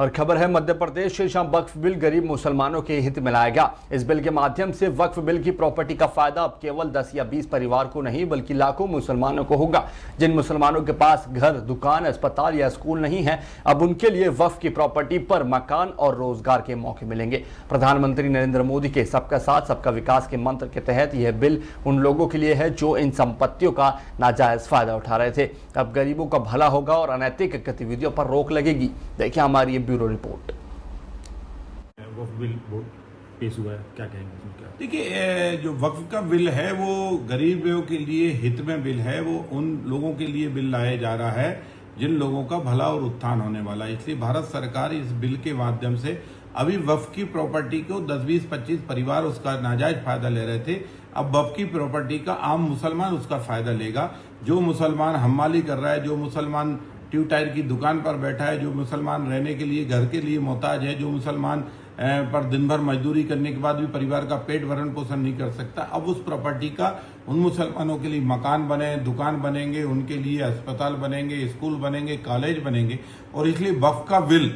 और खबर है मध्य प्रदेश से जहां वक्फ बिल गरीब मुसलमानों के हित में लाया गया। इस बिल के माध्यम से वक्फ बिल की प्रॉपर्टी का फायदा अब केवल 10 या 20 परिवार को नहीं बल्कि लाखों मुसलमानों को होगा। जिन मुसलमानों के पास घर, दुकान, अस्पताल या स्कूल नहीं है, अब उनके लिए वक्फ की प्रॉपर्टी पर मकान और रोजगार के मौके मिलेंगे। प्रधानमंत्री नरेंद्र मोदी के सबका साथ सबका विकास के मंत्र के तहत यह बिल उन लोगों के लिए है जो इन संपत्तियों का नाजायज फायदा उठा रहे थे। अब गरीबों का भला होगा और अनैतिक गतिविधियों पर रोक लगेगी। देखिए हमारी ब्यूरो रिपोर्ट। वक्फ बिल पेश हुआ है, क्या कहेंगे इसमें? क्या देखिए, जो वक्फ का बिल है वो गरीबों के लिए हित में बिल है। वो उन लोगों के लिए बिल लाया जा रहा है जिन लोगों का भला और उत्थान होने वाला है। इसलिए भारत सरकार इस बिल के माध्यम से अभी वक्फ की प्रॉपर्टी को 10, 20, 25 परिवार उसका नाजायज फायदा ले रहे थे। अब वक्फ की प्रॉपर्टी का आम मुसलमान उसका फायदा लेगा। जो मुसलमान हम्माली कर रहा है, जो मुसलमान ट्यूब टायर की दुकान पर बैठा है, जो मुसलमान रहने के लिए घर के लिए मोहताज है, जो मुसलमान पर दिन भर मजदूरी करने के बाद भी परिवार का पेट भरण पोषण नहीं कर सकता, अब उस प्रॉपर्टी का उन मुसलमानों के लिए मकान बने, दुकान बनेंगे, उनके लिए अस्पताल बनेंगे, स्कूल बनेंगे, कॉलेज बनेंगे। और इसलिए वक्फ का बिल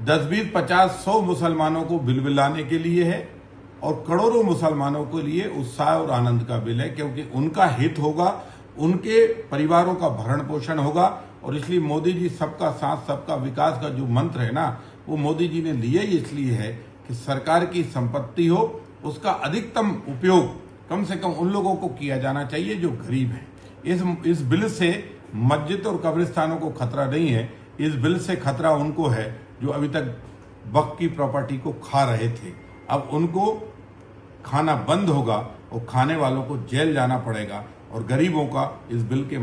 10, 20, 50, 100 मुसलमानों को बिल लाने के लिए है और करोड़ों मुसलमानों के लिए उत्साह और आनंद का बिल है, क्योंकि उनका हित होगा, उनके परिवारों का भरण पोषण होगा। और इसलिए मोदी जी सबका साथ सबका विकास का जो मंत्र है ना, वो मोदी जी ने लिया ही इसलिए है कि सरकार की संपत्ति हो, उसका अधिकतम उपयोग कम से कम उन लोगों को किया जाना चाहिए जो गरीब हैं। इस बिल से मस्जिद और कब्रिस्तानों को खतरा नहीं है। इस बिल से खतरा उनको है जो अभी तक वक्फ की प्रॉपर्टी को खा रहे थे। अब उनको खाना बंद होगा और खाने वालों को जेल जाना पड़ेगा। और गरीबों का इस बिल के